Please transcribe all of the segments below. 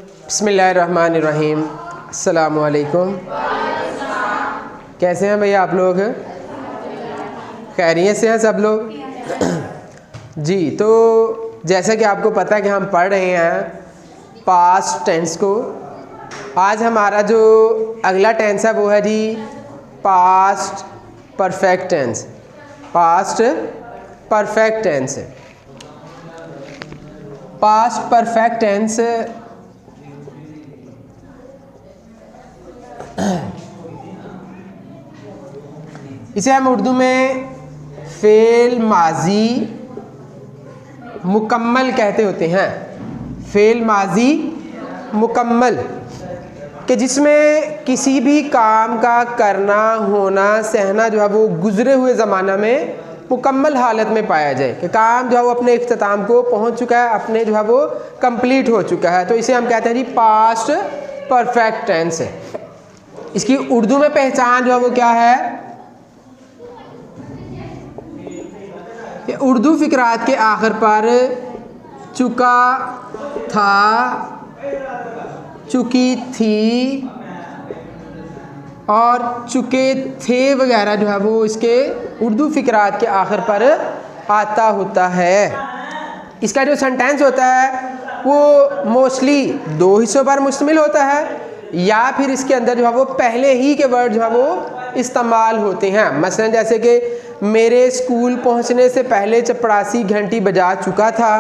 बिस्मिल्लाहिर्रहमानिर्रहीम। अस्सलामु अलैकुम। कैसे हैं भैया आप लोग? खैरियत से हैं सब लोग? जी, तो जैसा कि आपको पता है कि हम पढ़ रहे हैं पास्ट टेंस को। आज हमारा जो अगला टेंस है वो है जी past perfect tense. Past perfect tense. Past perfect tense इसे हम उर्दू में फ़ेल माजी मुकम्मल कहते होते हैं। फ़ेल माजी मुकम्मल कि जिसमें किसी भी काम का करना, होना, सहना जो है वो गुज़रे हुए ज़माना में मुकम्मल हालत में पाया जाए कि काम जो है वो अपने इख्तिताम को पहुंच चुका है, अपने जो है वो कंप्लीट हो चुका है। तो इसे हम कहते हैं जी पास्ट परफेक्ट टेंस। इसकी उर्दू में पहचान जो है वो क्या है कि उर्दू फ़िक़रात के आखिर पर चुका था, चुकी थी और चुके थे वगैरह जो है वो इसके उर्दू फ़िक़रात के आखिर पर आता होता है। इसका जो सेंटेंस होता है वो मोस्टली दो हिस्सों पर मुश्तमिल होता है या फिर इसके अंदर जो है वो पहले ही के वर्ड जो है वो इस्तेमाल होते हैं। मसलन जैसे कि मेरे स्कूल पहुंचने से पहले चपरासी घंटी बजा चुका था,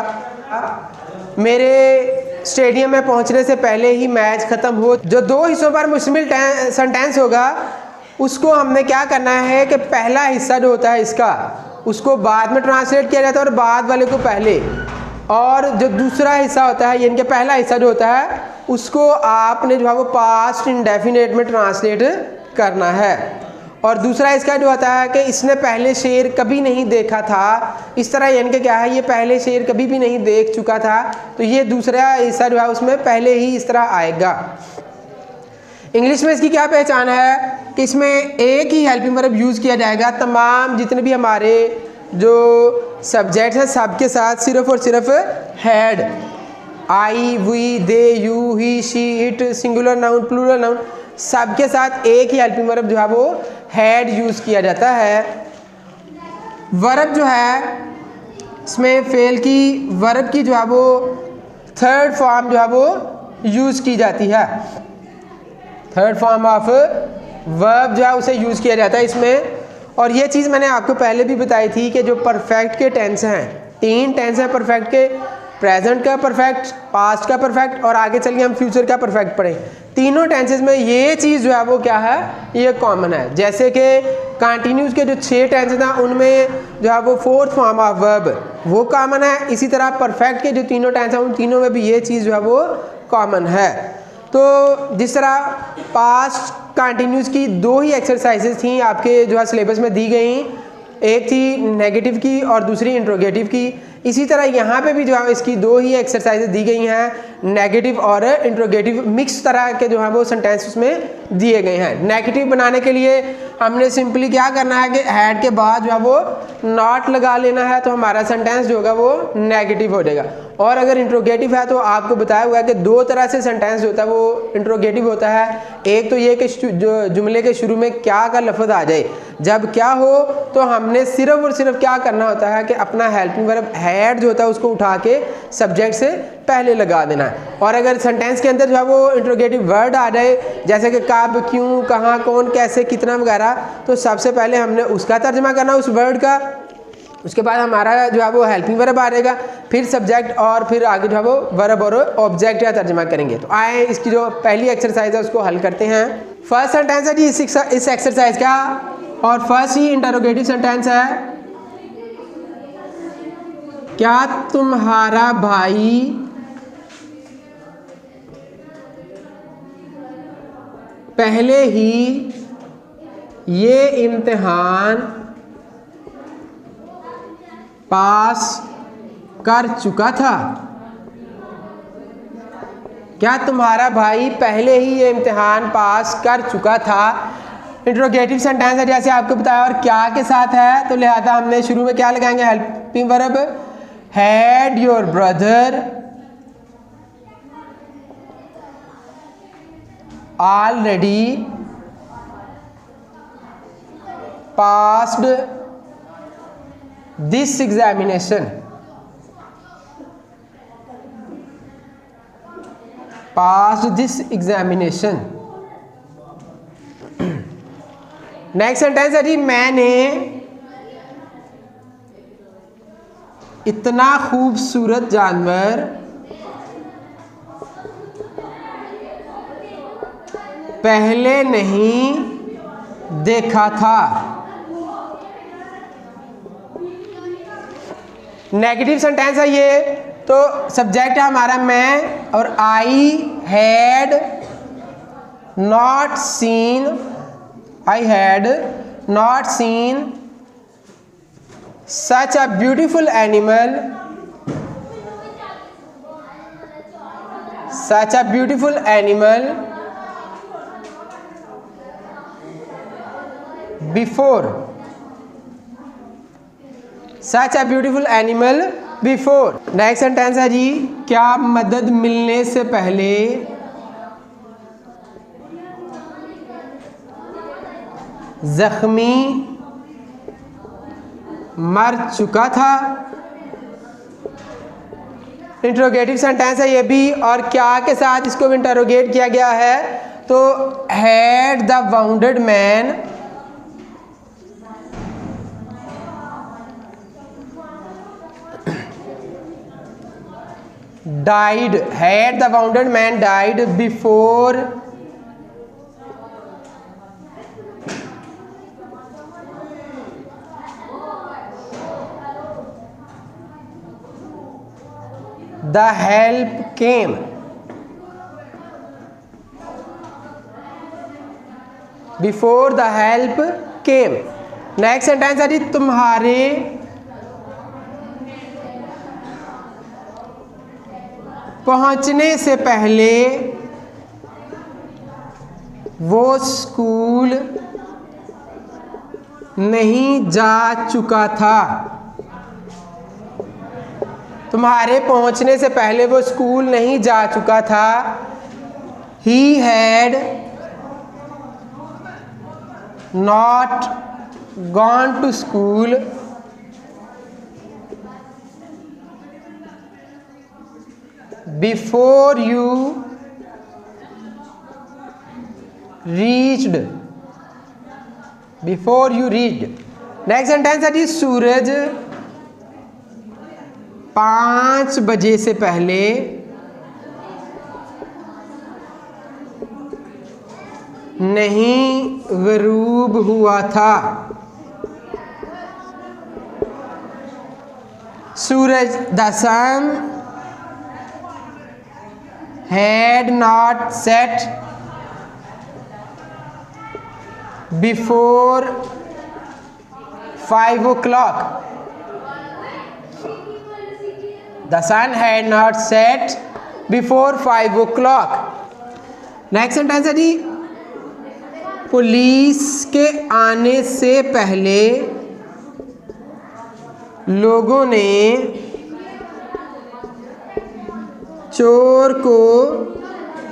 मेरे स्टेडियम में पहुंचने से पहले ही मैच ख़त्म हो। जो दो हिस्सों पर मुश्तमिल सेंटेंस होगा उसको हमने क्या करना है कि पहला हिस्सा जो होता है इसका उसको बाद में ट्रांसलेट किया जाता है और बाद वाले को पहले, और जो दूसरा हिस्सा होता है यानी कि पहला हिस्सा जो होता है उसको आपने जो है वो पास्ट इंडेफिनिट में ट्रांसलेट करना है। और दूसरा इसका जो होता है कि इसने पहले शेर कभी नहीं देखा था, इस तरह यानी कि क्या है ये पहले शेर कभी भी नहीं देख चुका था, तो ये दूसरा हिस्सा जो है उसमें पहले ही इस तरह आएगा। इंग्लिश में इसकी क्या पहचान है कि इसमें एक ही हेल्पिंग वर्ब यूज़ किया जाएगा। तमाम जितने भी हमारे जो सब्जेक्ट हैं सब के साथ सिर्फ़ और सिर्फ had, I, we, they, you, he, she, it, singular noun, plural noun, सब के साथ एक ही हेल्पिंग वर्ब जो है वो हैड यूज़ किया जाता है। वर्ब जो है इसमें फेल की वर्ब की जो है वो थर्ड फॉर्म जो है वो यूज़ की जाती है। थर्ड फॉर्म ऑफ वर्ब जो है उसे यूज़ किया जाता है इसमें। और ये चीज़ मैंने आपको पहले भी बताई थी कि जो परफेक्ट के टेंस हैं, तीन टेंस हैं परफेक्ट के, प्रेजेंट का परफेक्ट, पास्ट का परफेक्ट और आगे चल के हम फ्यूचर का परफेक्ट पढ़ें। तीनों टेंसेस में ये चीज़ जो है वो क्या है, ये कॉमन है। जैसे कि कंटिन्यूस के जो 6 टेंसेस हैं उनमें जो है वो फोर्थ फॉर्म ऑफ वर्ब वो कॉमन है। इसी तरह परफेक्ट के जो तीनों टेंस हैं उन तीनों में भी ये चीज़ जो है वो कॉमन है। तो जिस तरह पास्ट कंटिन्यूस की 2 ही एक्सरसाइजेज थी आपके जो है सिलेबस में दी गई, एक थी नेगेटिव की और दूसरी इंट्रोगेटिव की। इसी तरह यहाँ पे भी जो है इसकी 2 ही एक्सरसाइजेज दी गई हैं, नेगेटिव और इंट्रोगेटिव मिक्स तरह के जो है वो सेंटेंस उसमें दिए गए हैं। नेगेटिव बनाने के लिए हमने सिंपली क्या करना है कि हैड के बाद जो है वो नॉट लगा लेना है, तो हमारा सेंटेंस जो होगा वो नेगेटिव हो जाएगा। और अगर इंट्रोगेटिव है तो आपको बताया हुआ है कि 2 तरह से सेंटेंस जो होता है वो इंट्रोगेटिव होता है। एक तो ये कि जो जुमले के शुरू में क्या का लफ्ज़ आ जाए, जब क्या हो तो हमने सिर्फ और सिर्फ क्या करना होता है कि अपना हेल्पिंग वर्ब हैड जो होता है उसको उठा के सब्जेक्ट से पहले लगा देना है। और अगर सेंटेंस के अंदर जो है वो इंट्रोगेटिव वर्ड आ जाए जैसे कि कब, क्यों, कहाँ, कौन, कैसे, कितना वगैरह, तो सबसे पहले हमने उसका तर्जमा करना उस वर्ड का, उसके बाद हमारा जो है वो हेल्पिंग वर्ब आ जाएगा, फिर सब्जेक्ट और फिर आगे जो है वो वर्ब और ऑब्जेक्ट या तर्जमा करेंगे। तो आए इसकी जो पहली एक्सरसाइज है उसको हल करते हैं। फर्स्ट सेंटेंस है जी इस एक्सरसाइज का और फर्स्ट ही इंटरोगेटिव सेंटेंस है, क्या तुम्हारा भाई पहले ही ये इम्तिहान पास कर चुका था? क्या तुम्हारा भाई पहले ही ये इम्तिहान पास कर चुका था? इंट्रोगेटिव सेंटेंस है जैसे आपको बताया और क्या के साथ है, तो लिहाजा हमने शुरू में क्या लगाएंगे, helping verb. Had your brother already passed this examination, passed this examination. Next sentence है जी, मैंने इतना खूबसूरत जानवर पहले नहीं देखा था। नेगेटिव सेंटेंस है ये, तो सब्जेक्ट है हमारा मैं, और I had not seen, I had not seen such a beautiful animal, such a beautiful animal before, such a beautiful animal before। Next sentence है जी, क्या मदद मिलने से पहले जख्मी मर चुका था। इंट्रोगेटिव सेंटेंस है ये भी, और क्या के साथ इसको भी इंटरोगेट किया गया है, तो had the bounded man died, had the wounded man died before the help came, before the help came। Next sentence है जी, तुम्हारे पहुंचने से पहले वो स्कूल नहीं जा चुका था। तुम्हारे पहुंचने से पहले वो स्कूल नहीं जा चुका था। He had not gone to school before you reached, before you reached। Next sentence है जी, सूरज 5 बजे से पहले नहीं ग़रूब हुआ था। सूरज, the sun had not set before 5 o'clock, the sun had not set before 5 o'clock। Next sentence है जी, पुलिस के आने से पहले लोगों ने चोर को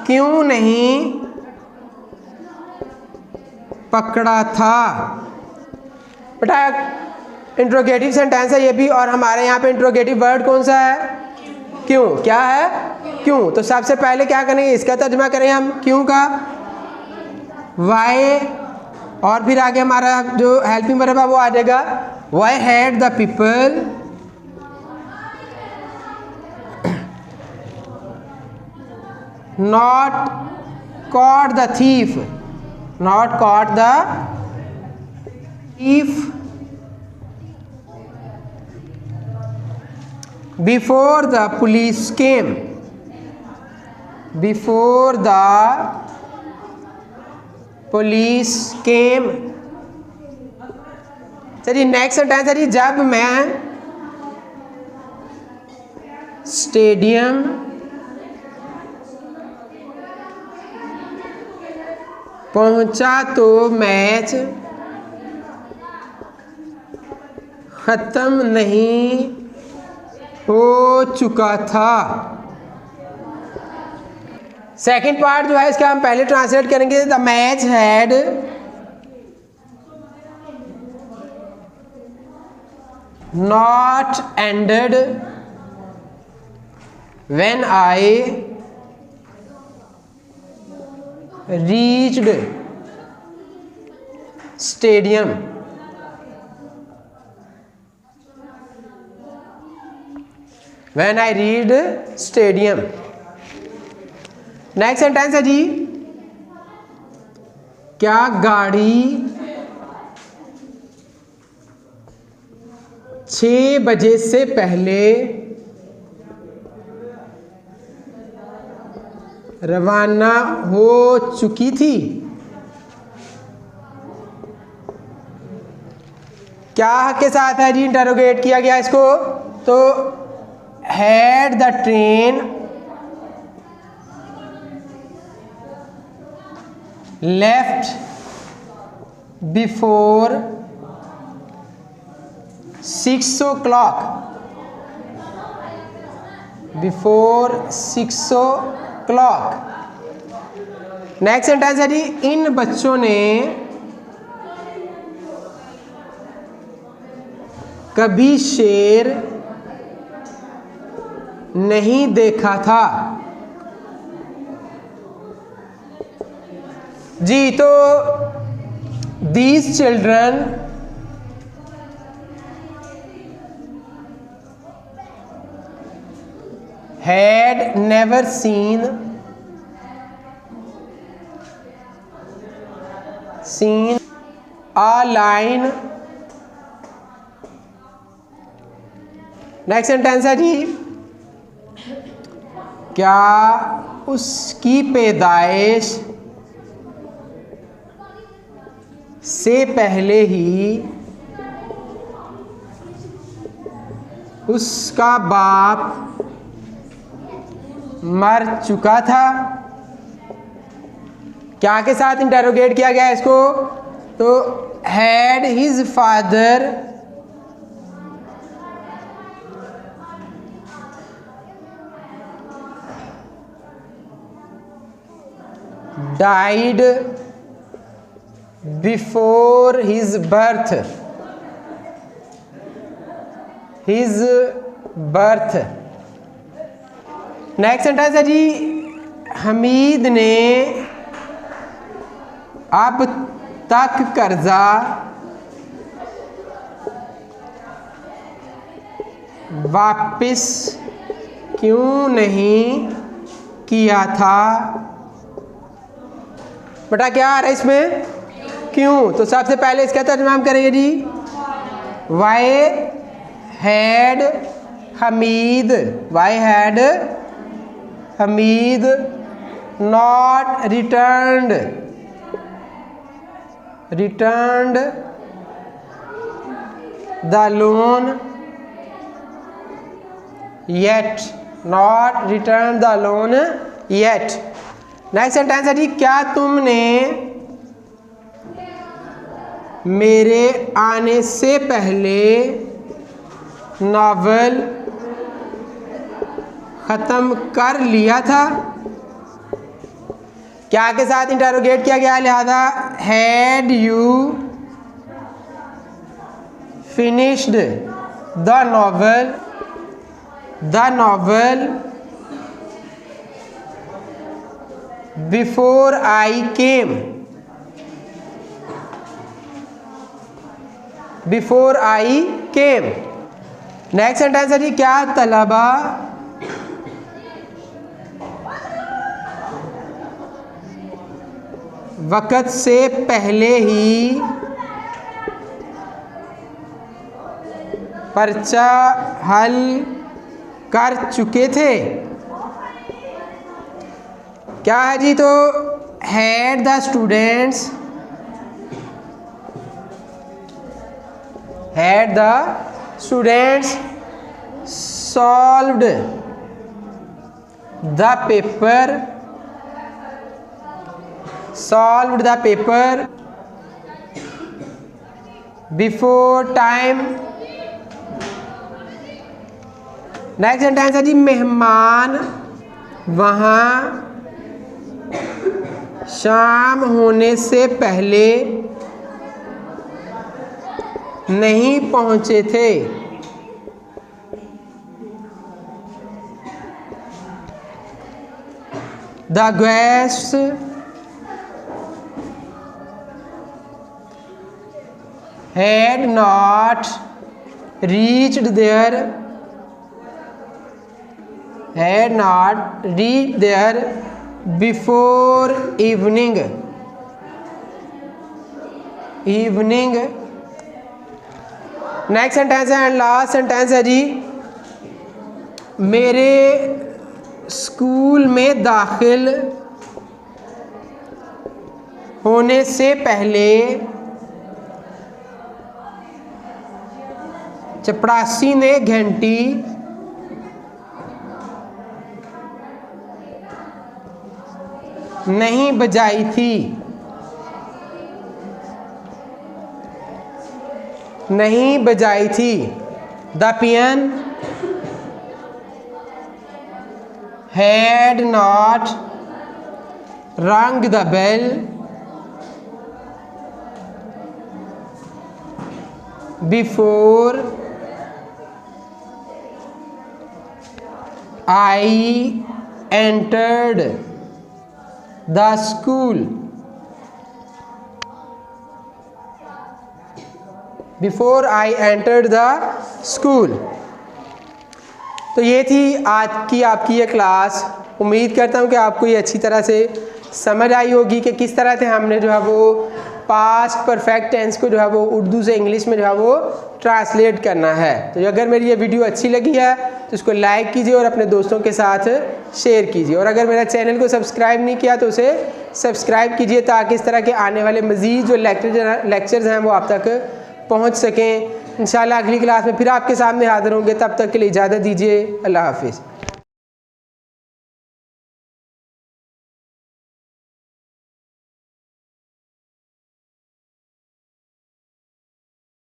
क्यों नहीं पकड़ा था। बेटा इंट्रोगेटिव सेंटेंस है ये भी, और हमारे यहाँ पे इंट्रोगेटिव वर्ड कौन सा है, क्यों। क्या है, क्यों। तो सबसे पहले क्या करेंगे, इसका तर्जुमा करेंगे हम क्यों का, वाई, और फिर आगे हमारा जो हेल्पिंग वर्ब है वो आ जाएगा, why had the people not caught the thief, not caught the thief before the police came, before the police came। चलिए नेक्स्ट सेंटेंस है जी, जब मैं स्टेडियम पहुंचा तो मैच ख़त्म नहीं हो चुका था। सेकंड पार्ट जो है इसका हम पहले ट्रांसलेट करेंगे। The match had not ended when I reached stadium. When I read stadium. Next sentence है जी, क्या गाड़ी 6 बजे से पहले रवाना हो चुकी थी? क्या के साथ है जी इंटरोगेट किया गया इसको? तो had the train left before 6 o'clock, before 6 o'clock। Next sentence है जी, इन बच्चों ने कभी शेर नहीं देखा था। जी तो these children had never seen a lion। Next sentence है जी, क्या उसकी पैदाइश से पहले ही उसका बाप मर चुका था? क्या के साथ इंटरोगेट किया गया इसको? तो had his father died before his birth. Next sentence है जी, हमीद ने अब तक कर्जा वापस क्यों नहीं किया था? बेटा क्या आ रहा है इसमें? क्यों। तो सबसे पहले इसका तर्जुमा हम करेंगे जी, why had Hamid not returned the loan yet. Next sentence है जी, क्या तुमने मेरे आने से पहले नॉवल ख़त्म कर लिया था? क्या के साथ इंटरोगेट किया गया? लिहाजा had you finished the novel before I came. Next sentence है जी, क्या तलबा वक़्त से पहले ही पर्चा हल कर चुके थे? क्या है जी? तो had the students solved the paper before time. Next sentence है जी, मेहमान वहाँ शाम होने से पहले नहीं पहुंचे थे। The guests had not reached there before evening। Next sentence है एंड लास्ट सेंटेंस है जी, मेरे स्कूल में दाखिल होने से पहले चपड़ासी ने घंटी नहीं बजाई थी। The peon had not rung the bell before I entered the school। तो ये थी आज की आपकी ये क्लास। उम्मीद करता हूँ कि आपको ये अच्छी तरह से समझ आई होगी कि किस तरह से हमने जो है वो पास्ट परफेक्ट टेंस को जो है वो उर्दू से इंग्लिश में जो है वो ट्रांसलेट करना है। तो अगर मेरी ये वीडियो अच्छी लगी है तो इसको लाइक कीजिए और अपने दोस्तों के साथ शेयर कीजिए, और अगर मेरा चैनल को सब्सक्राइब नहीं किया तो उसे सब्सक्राइब कीजिए ताकि इस तरह के आने वाले मज़ीद जो लेक्चर्स हैं वो आप तक पहुँच सकें। इंशाल्लाह अगली क्लास में फिर आपके सामने हाज़िर होंगे, तब तक के लिए इजाज़त दीजिए। अल्लाह हाफिज़।